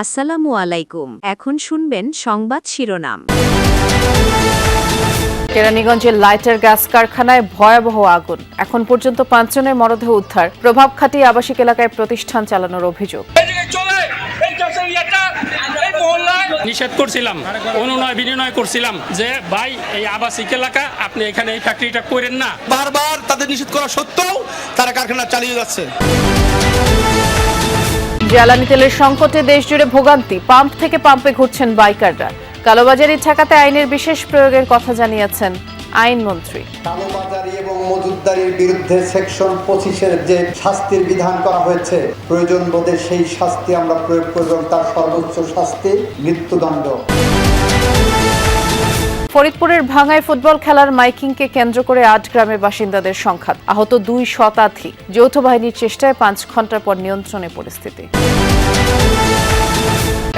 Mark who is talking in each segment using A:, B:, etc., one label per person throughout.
A: আসসালামু আলাইকুম। এখন শুনবেন সংবাদ শিরোনাম।
B: কেরানীগঞ্জের লাইটার গ্যাস কারখানায় ভয়াবহ আগুন, এখন পর্যন্ত 5 জনের মরদেহ উদ্ধার। প্রভাব খাটিয়ে আবাসিক এলাকায় প্রতিষ্ঠান চালানোর অভিযোগ।
C: নিষেধ করছিলাম, অনুনয় বিনয় করছিলাম যে ভাই এই আবাসিক এলাকা, আপনি এখানে এই ফ্যাক্টরিটা করেন না।
D: বারবার তাদের নিষেধ করা সত্ত্বেও তারা কারখানা চালিয়ে যাচ্ছে।
B: জ্বালানি তেলের সংকটে দেশ জুড়ে ভোগান্তি, পাম্প থেকে পাম্পে ঘুরছেন বাইকাররা। কালোবাজারি ঠেকাতে আইনের বিশেষ প্রয়োগের কথা জানিয়েছেন আইনমন্ত্রী।
E: কালোবাজারি এবং মজুতদারির বিরুদ্ধে সেকশন 25-এর যে শাস্তির বিধান করা হয়েছে, প্রয়োজন বোধে সেই শাস্তি আমরা প্রয়োগ করব এবং তার সর্বোচ্চ শাস্তি মৃত্যুদণ্ড।
B: ফরিদপুরের ভাঙ্গায় ফুটবল খেলার মাইকিংকে কেন্দ্র করে 8 গ্রামের বাসিন্দাদের সংঘাত, আহত 2 শতাধিক। যৌথ বাহিনীর চেষ্টায় 5 ঘন্টা পর নিয়ন্ত্রণে পরিস্থিতি।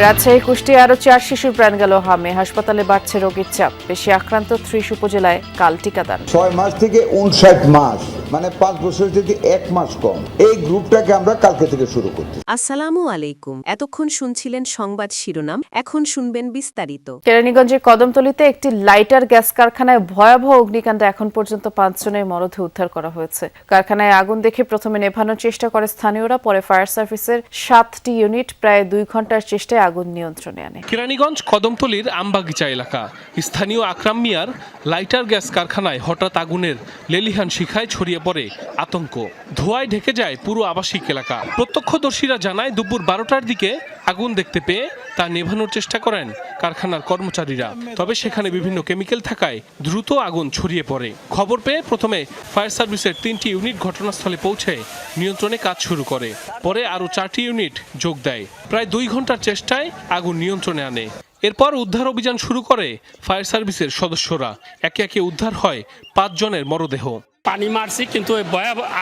B: রাজশাহী কুষ্টিয়ায় আরো 4 শিশুর প্রাণ গেল হামে, হাসপাতালে বাড়ছে রোগীর চাপ। বেশি আক্রান্ত 30 উপজেলায় কাল টিকাদান।
F: 6 মাস থেকে 59 মাস, মানে 5 বছর থেকে 1 মাস কম। এই গ্রুপটাকে আমরা কালকে থেকে শুরু করছি।
A: আসসালামু আলাইকুম। এতক্ষণ শুনছিলেন সংবাদ শিরোনাম, এখন শুনবেন বিস্তারিত।
B: কেরানীগঞ্জের কদমতলীতে একটি লাইটার গ্যাস কারখানায় ভয়াবহ অগ্নিকাণ্ডে এখন পর্যন্ত 5 জনের মরদেহ উদ্ধার করা হয়েছে। কারখানায় আগুন দেখে প্রথমে নেভানোর চেষ্টা করে স্থানীয়রা, পরে ফায়ার সার্ভিসের 7টি ইউনিট প্রায় 2 ঘন্টার চেষ্টায় আগুন নিয়ন্ত্রণে আনে।
G: কেরানীগঞ্জ কদমতলীর আমবাগিচা এলাকা, স্থানীয় আকরাম মিয়ার লাইটার গ্যাস কারখানায় হঠাৎ আগুনের লেলিহান শিখায় ছড়িয়ে পড়ে আতঙ্ক। ধোঁয়ায় ঢেকে যায় পুরো আবাসিক এলাকা। প্রত্যক্ষদর্শীরা জানায় দুপুর 12টার দিকে আগুন দেখতে পেয়ে তা নেভানোর চেষ্টা করেন কারখানার কর্মচারীরা, তবে সেখানে বিভিন্ন কেমিক্যাল থাকায় দ্রুত আগুন ছড়িয়ে পড়ে। খবর পেয়ে প্রথমে ফায়ার সার্ভিসের 3টি ইউনিট ঘটনাস্থলে পৌঁছে নিয়ন্ত্রণে কাজ শুরু করে, পরে আরও 4টি ইউনিট যোগ দেয়। প্রায় 2 ঘন্টার চেষ্টায় আগুন নিয়ন্ত্রণে আনে। এরপর উদ্ধার অভিযান শুরু করে ফায়ার সার্ভিসের সদস্যরা। একে একে উদ্ধার হয় 5 জনের মরদেহ।
C: পানি মারছি, কিন্তু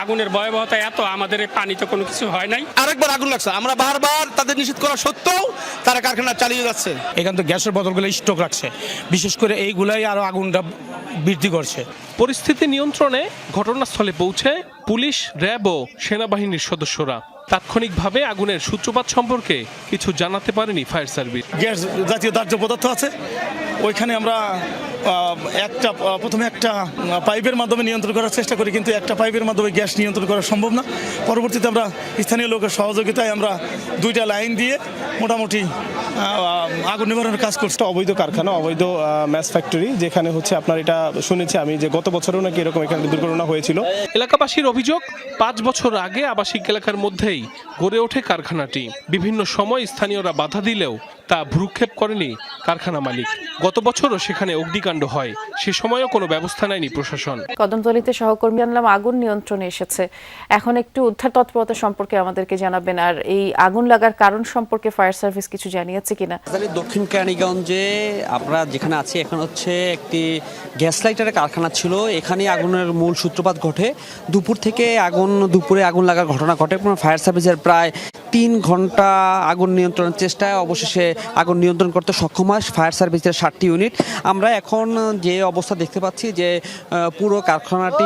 C: আগুনের ভয়াবহতা এত, আমাদের এই পানিতে কোনো কিছু হয় নাই।
D: আরেকবার আগুন লাগছে, আমরা বারবার তাদের নিষেধ করা সত্ত্বেও তারা কারখানা চালিয়ে যাচ্ছে।
H: এখান থেকে গ্যাসের বোতলগুলো স্টক রাখছে, বিশেষ করে এইগুলাই আরো আগুনটা বৃদ্ধি করছে।
G: পরিস্থিতি নিয়ন্ত্রণে ঘটনাস্থলে পৌঁছে পুলিশ, র্যাব ও সেনাবাহিনীর সদস্যরা। তাৎক্ষণিকভাবে আগুনের সূত্রপাত সম্পর্কে কিছু জানাতে পারেনি ফায়ার সার্ভিস।
H: গ্যাস জাতীয় দাহ্য পদার্থ আছে, ওইখানে আমরা প্রথমে একটা পাইপের মাধ্যমে নিয়ন্ত্রণ করার চেষ্টা করি, কিন্তু একটা পাইপের মাধ্যমে গ্যাস নিয়ন্ত্রণ করা সম্ভব না। পরবর্তীতে আমরা স্থানীয় লোকের সহযোগিতায় আমরা 2টা লাইন দিয়ে মোটামুটি আগুন নিবারণের কাজ করছে।
I: অবৈধ কারখানা, অবৈধ ম্যাচ ফ্যাক্টরি, যেখানে হচ্ছে আপনার এটা শুনেছি আমি যে গত বছরও নাকি এরকম এখানে দুর্ঘটনা হয়েছিল।
G: এলাকাবাসীর অভিযোগ, 5 বছর আগে আবাসিক এলাকার মধ্যেই গড়ে ওঠে কারখানাটি। বিভিন্ন সময় স্থানীয়রা বাধা দিলেও তা ভ্রুক্ষেপ করেনি কারখানা মালিক। গত বছরও সেখানে অগ্নিকাণ্ড হয়, সে সময়ও কোনো ব্যবস্থা নেয়নি প্রশাসন।
B: কদমতলীতে সহকর্মী আনলাম, আগুন নিয়ন্ত্রণে এসেছে। এখন একটু উদ্ধার তৎপরতা সম্পর্কে আমাদেরকে জানাবেন, আর এই আগুন লাগার কারণ সম্পর্কে ফায়ার সার্ভিস কিছু জানিয়েছে কিনা?
J: দক্ষিণ কেরানীগঞ্জে আমরা যেখানে আছি, এখন হচ্ছে একটি গ্যাস লাইটারের কারখানা ছিল। এখানে আগুনের মূল সূত্রপাত ঘটে। দুপুরে আগুন লাগার ঘটনা ঘটে। ফায়ার সার্ভিসের প্রায় 3 ঘন্টা আগুন নিয়ন্ত্রণের চেষ্টায় অবশেষে আগুন নিয়ন্ত্রণ করতে সক্ষম হয় ফায়ার সার্ভিসের 7টি ইউনিট। আমরা এখন যে অবস্থা দেখতে পাচ্ছি যে পুরো কারখানাটি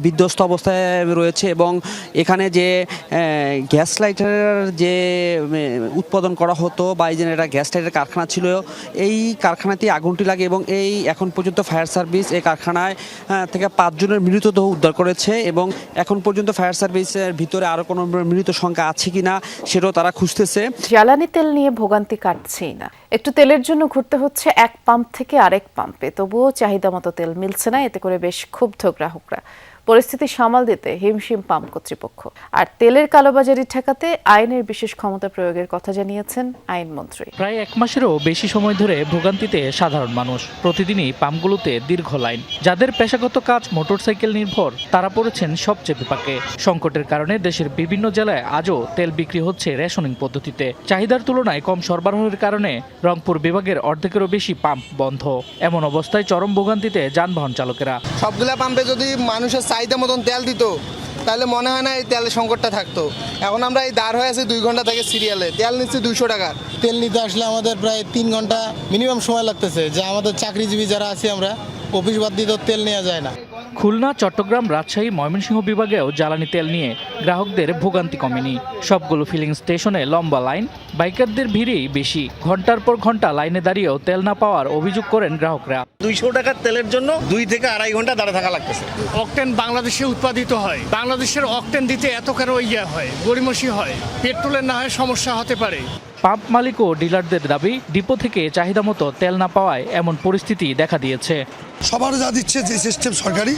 J: বিধ্বস্ত অবস্থায় রয়েছে, এবং এখানে যে গ্যাস লাইটারের যে উৎপাদন করা হতো বা এই যে এটা গ্যাস লাইটারের কারখানা ছিল, এই কারখানাতেই আগুনটি লাগে। এবং এই এখন পর্যন্ত ফায়ার সার্ভিস এই কারখানায় থেকে 5 জনের মৃতদেহ উদ্ধার করেছে, এবং এখন পর্যন্ত ফায়ার সার্ভিসের ভিতরে আরও কোনো মৃত সংখ্যা আছে কিনা সেটাও তারা খুঁজতেছে।
B: জ্বালানি তেল নিয়ে ভোগান্তি কাটছেই না। একটু তেলের জন্য ঘুরতে হচ্ছে এক পাম্প থেকে আরেক পাম্পে, তবুও চাহিদা মতো তেল মিলছে না। এতে করে বেশ ক্ষুব্ধ গ্রাহকরা। পরিস্থিতি সামাল দিতে হিমশিম পাম্প কর্তৃপক্ষ। আর তেলের কালোবাজারি ঠেকাতে আইনের বিশেষ ক্ষমতা প্রয়োগের কথা জানিয়েছেন আইনমন্ত্রী।
K: প্রায় 1 মাসেরও বেশি সময় ধরে ভোগান্তিতে সাধারণ মানুষ। প্রতিদিনই পাম্পগুলোতে দীর্ঘ লাইন। যাদের পেশাগত কাজ মোটরসাইকেল নির্ভর, তারা পড়েছেন সবচেয়ে বিপাকে। সংকটের কারণে দেশের বিভিন্ন জেলায় আজও তেল বিক্রি হচ্ছে রেশনিং পদ্ধতিতে। চাহিদার তুলনায় কম সরবরাহের কারণে রংপুর বিভাগের অর্ধেকেরও বেশি পাম্প বন্ধ। এমন অবস্থায় চরম ভোগান্তিতে যানবাহন চালকেরা।
L: সবগুলা পাম্পে যদি মানুষের চাহিদা মতন তেল দিত, তাহলে মনে হয় না এই তেলের সংকটটা থাকতো। এখন আমরা এই দাঁড় হয়ে আছি 2 ঘন্টা থেকে সিরিয়ালে, তেল নিচ্ছি 200 টাকা।
M: তেল নিতে আসলে আমাদের প্রায় 3 ঘন্টা মিনিমাম সময় লাগতেছে। যে আমাদের চাকরিজীবী যারা আছি আমরা,
L: অফিস বাদ দিয়ে তো তেল নেওয়া যায় না।
K: খুলনা, চট্টগ্রাম, রাজশাহী, ময়মনসিংহ বিভাগেও জ্বালানি তেল নিয়ে গ্রাহকদের ভোগান্তি কমেনি। সবগুলো ফিলিং স্টেশনে লম্বা লাইন, বাইকারদের ভিড়ই বেশি। ঘন্টার পর ঘন্টা লাইনে দাঁড়িয়েও তেল না পাওয়ার অভিযোগ করেন গ্রাহকরা।
H: 200 টাকার তেলের জন্য 2 থেকে আড়াই ঘন্টা দাঁড়িয়ে থাকা লাগতেছে।
C: অকটেন বাংলাদেশে উৎপাদিত হয়, বাংলাদেশের অকটেন দিতে এত কেন হয়, গড়িমসি হয়, পেট্রোলের না হয় সমস্যা হতে পারে।
K: পাম্প মালিক ও ডিলারদের দাবি, ডিপো থেকে চাহিদা মতো তেল না পাওয়ায় এমন পরিস্থিতি দেখা দিয়েছে।
H: সবার যা দিচ্ছে যে সিস্টেম সরকারি,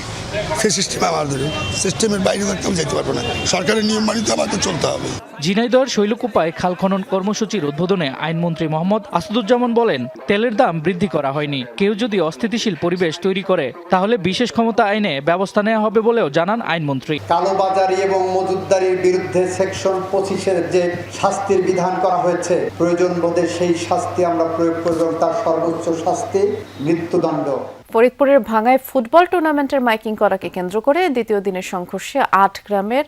H: সেই সিস্টেম আমার ধরুন সিস্টেমের বাইরে থাকতে যেতে পারবো না, সরকারের নিয়ম মানিতে আমাদের চলতে হবে।
K: ঝিনাইদহের শৈলকুপায় খাল খনন কর্মসূচির উদ্বোধনে আইনমন্ত্রী মোহাম্মদ আসাদুজ্জামান বলেন, তেলের দাম বৃদ্ধি করা হয়নি। কেউ যদি অস্থিতিশীল পরিবেশ তৈরি করে তাহলে বিশেষ ক্ষমতা আইনে ব্যবস্থা নেওয়া হবে বলেও জানান আইনমন্ত্রী।
E: কালোবাজারি এবং মজুতদারির বিরুদ্ধে সেকশন 25-এর যে শাস্তির বিধান করা হয়েছে, প্রয়োজন বোধে সেই শাস্তি আমরা প্রয়োগ করব এবং তার সর্বোচ্চ শাস্তি মৃত্যুদণ্ড।
B: ফরিদপুরের ভাঙ্গায় ফুটবল টুর্নামেন্টের মাইকিং করাকে কেন্দ্র করে দ্বিতীয় দিনের সংঘর্ষে 8 গ্রামের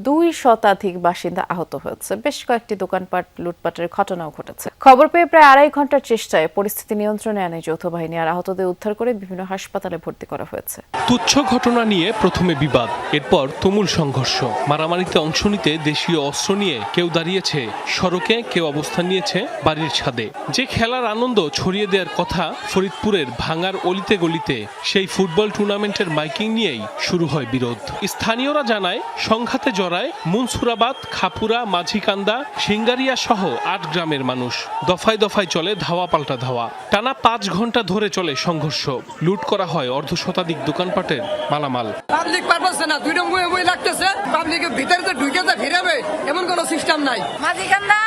B: 2 শতাধিক বাসিন্দা আহত হয়েছে। বেশ কয়েকটি দোকানপাট লুটপাটের ঘটনাও ঘটেছে। খবর পেয়ে প্রায় 2.5 ঘন্টার চেষ্টায় পরিস্থিতি নিয়ন্ত্রণে আনে যৌথ বাহিনী, আর আহতদের উদ্ধার করে বিভিন্ন হাসপাতালে ভর্তি করা হয়েছে।
G: তুচ্ছ ঘটনা নিয়ে প্রথমে বিবাদ, এরপর তুমুল সংঘর্ষ। মারামারিতে অংশ নিতে দেশীয় অস্ত্র নিয়ে কেউ দাঁড়িয়েছে সড়কে, কেউ অবস্থান নিয়েছে বাড়ির ছাদে। যে খেলার আনন্দ ছড়িয়ে দেওয়ার কথা ফরিদপুরের ভাঙার অলিতে গলিতে, সেই ফুটবল টুর্নামেন্টের মাইকিং নিয়েই শুরু হয় বিরোধ। স্থানীয়রা জানায়, সংঘাতে জড়ায় মুনসুরাবাদ, খাপুরা, মাঝিকান্দা, সিঙ্গারিয়া সহ 8 গ্রামের মানুষ। দফায় দফায় চলে ধাওয়া পাল্টা ধাওয়া। টানা 5 ঘন্টা ধরে চলে সংঘর্ষ। লুট করা হয় অর্ধশতাধিক দোকানপাটের মালামাল।
L: পাবলিক পারপাসে না, দুইটা বই লাগতেছে, পাবলিকের ভিতরে যে ঢুকে যা ফিরাবে এমন কোনো সিস্টেম নাই।
M: মাঝিকান্দা,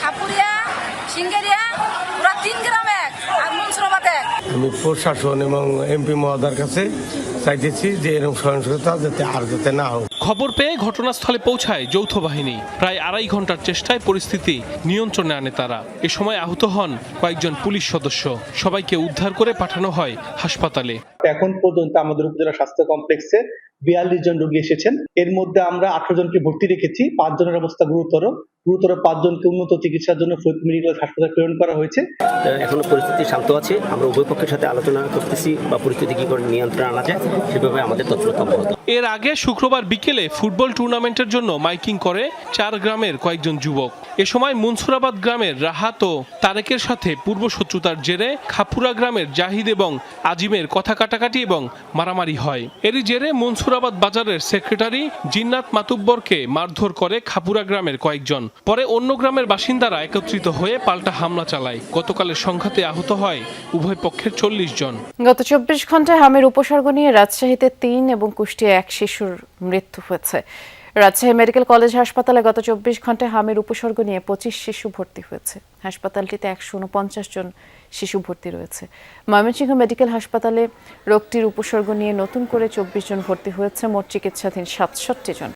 M: খাপুরিয়া, সিঙ্গারিয়া পুরো 3 গ্রামে আর মুনসুরাবাদ।
H: আমি প্রশাসন এবং এমপি মহোদয়ের কাছে চাইতেছি যে এরকম সহিংসতা যাতে না হোক।
G: খবর পেয়ে ঘটনাস্থলে পৌঁছায় যৌথ বাহিনী। প্রায় 2.5 ঘন্টার চেষ্টায় পরিস্থিতি নিয়ন্ত্রণে আনে তারা। এ সময় আহত হন কয়েকজন পুলিশ সদস্য। সবাইকে উদ্ধার করে পাঠানো হয় হাসপাতালে।
N: এখন পর্যন্ত আমাদের উপজেলা স্বাস্থ্য কমপ্লেক্সে 42 জন রোগী এসেছেন। এর মধ্যে আমরা 18 জনকে ভর্তি রেখেছি। 5 জনের অবস্থা গুরুতর। 5 জনকে উন্নত চিকিৎসার জন্য ফরিদপুর মেডিকেল হাসপাতালে প্রেরণ করা হয়েছে।
O: এখনো পরিস্থিতি শান্ত আছে। আমরা উভয় পক্ষের সাথে আলোচনা করতেছি বা পরিস্থিতি কি করে নিয়ন্ত্রণে আনা যায় সেভাবে আমাদের তৎপরতা অব্যাহত।
G: এর আগে শুক্রবার বিকেলে ফুটবল টুর্নামেন্টের জন্য মাইকিং করে 4 গ্রামের কয়েকজন যুবক। এ সময় মুনসুরাবাদ গ্রামের রাহাত ও তারেকের সাথে পূর্ব শত্রুতার জেরে খাপুরা গ্রামের জাহিদ এবং আজিমের কথা কাটাকাটি এবং মারামারি হয়। এরই জেরে মুনসুরাবাদ বাজারের সেক্রেটারি জিন্নাত মাতুব্বরকে মারধর করে খাপুরা গ্রামের কয়েকজন। পরে অন্য গ্রামের বাসিন্দারা একত্রিত হয়ে পাল্টা হামলা চালায়। গতকালের সংঘাতে আহত হয় উভয় পক্ষের 40 জন।
B: গত 24 ঘন্টায় হামের উপসর্গ নিয়ে রাজশাহীতে 3 এবং কুষ্টিয়ায় 1 শিশুর মৃত্যু হয়েছে। রাজশাহী মেডিকেল কলেজ হাসপাতালে গত 24 ঘন্টায় হামের উপসর্গ নিয়ে 25 শিশু ভর্তি হয়েছে। হাসপাতালটিতে 149 জন শিশু ভর্তি রয়েছে। ময়মনসিংহ মেডিকেল হাসপাতালে রোগটির উপসর্গ নিয়ে নতুন করে 24 জন ভর্তি হয়েছে। মোট চিকিৎসাধীন 67 জন।